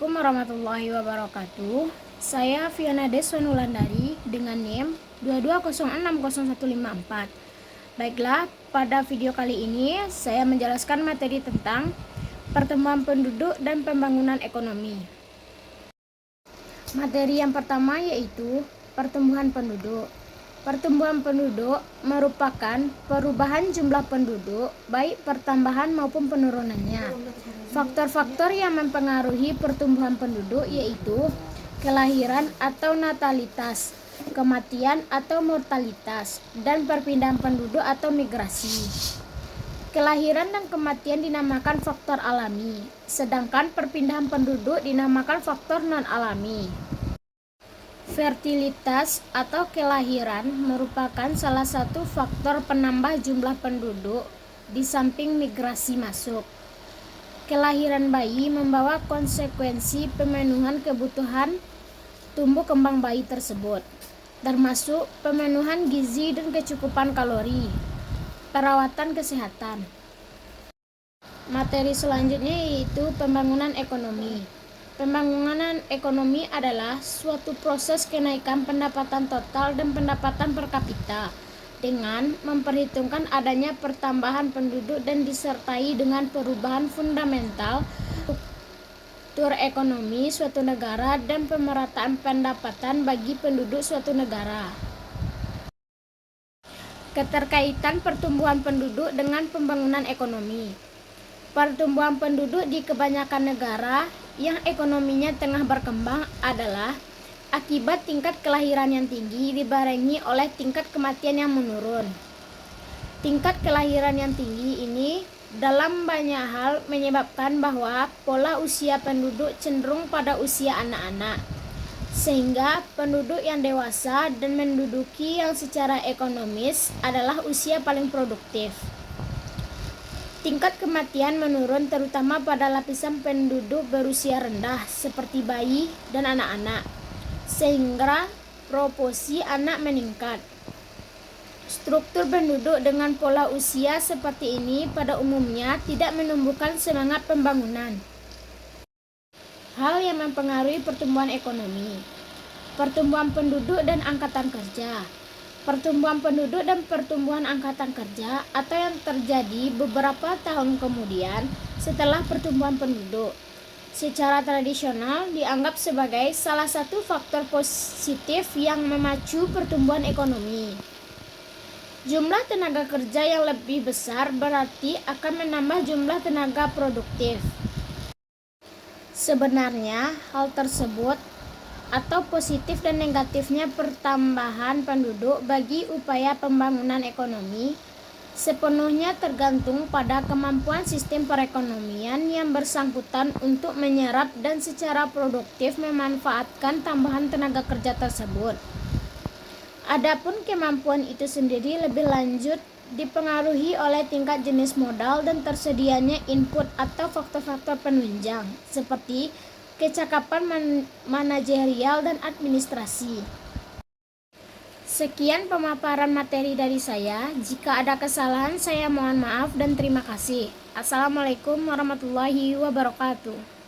Assalamualaikum warahmatullahi wabarakatuh. Saya Fiona Deswanulandari dengan NIM 220600154. Baiklah, pada video kali ini saya menjelaskan materi tentang pertumbuhan penduduk dan pembangunan ekonomi. Materi yang pertama yaitu pertumbuhan penduduk. Pertumbuhan penduduk merupakan perubahan jumlah penduduk, baik pertambahan maupun penurunannya. Faktor-faktor yang mempengaruhi pertumbuhan penduduk yaitu kelahiran atau natalitas, kematian atau mortalitas, dan perpindahan penduduk atau migrasi. Kelahiran dan kematian dinamakan faktor alami, sedangkan perpindahan penduduk dinamakan faktor non-alami. Fertilitas atau kelahiran merupakan salah satu faktor penambah jumlah penduduk di samping migrasi masuk. Kelahiran bayi membawa konsekuensi pemenuhan kebutuhan tumbuh kembang bayi tersebut, termasuk pemenuhan gizi dan kecukupan kalori, perawatan kesehatan. Materi selanjutnya yaitu pembangunan ekonomi. Pembangunan ekonomi adalah suatu proses kenaikan pendapatan total dan pendapatan per kapita dengan memperhitungkan adanya pertambahan penduduk dan disertai dengan perubahan fundamental struktur ekonomi suatu negara dan pemerataan pendapatan bagi penduduk suatu negara. Keterkaitan pertumbuhan penduduk dengan pembangunan ekonomi. Pertumbuhan penduduk di kebanyakan negara yang ekonominya tengah berkembang adalah akibat tingkat kelahiran yang tinggi dibarengi oleh tingkat kematian yang menurun. Tingkat kelahiran yang tinggi ini dalam banyak hal menyebabkan bahwa pola usia penduduk cenderung pada usia anak-anak, sehingga penduduk yang dewasa dan menduduki yang secara ekonomis adalah usia paling produktif. Tingkat kematian menurun terutama pada lapisan penduduk berusia rendah seperti bayi dan anak-anak, sehingga proporsi anak meningkat. Struktur penduduk dengan pola usia seperti ini pada umumnya tidak menumbuhkan semangat pembangunan. Hal yang mempengaruhi pertumbuhan ekonomi. Pertumbuhan penduduk dan angkatan kerja. Pertumbuhan penduduk dan pertumbuhan angkatan kerja atau yang terjadi beberapa tahun kemudian setelah pertumbuhan penduduk secara tradisional dianggap sebagai salah satu faktor positif yang memacu pertumbuhan ekonomi. Jumlah tenaga kerja yang lebih besar berarti akan menambah jumlah tenaga produktif. Sebenarnya hal tersebut atau positif dan negatifnya pertambahan penduduk bagi upaya pembangunan ekonomi sepenuhnya tergantung pada kemampuan sistem perekonomian yang bersangkutan untuk menyerap dan secara produktif memanfaatkan tambahan tenaga kerja tersebut. Adapun kemampuan itu sendiri lebih lanjut dipengaruhi oleh tingkat jenis modal dan tersedianya input atau faktor-faktor penunjang seperti kecakapan manajerial dan administrasi. Sekian pemaparan materi dari saya. Jika ada kesalahan, saya mohon maaf dan terima kasih. Assalamualaikum warahmatullahi wabarakatuh.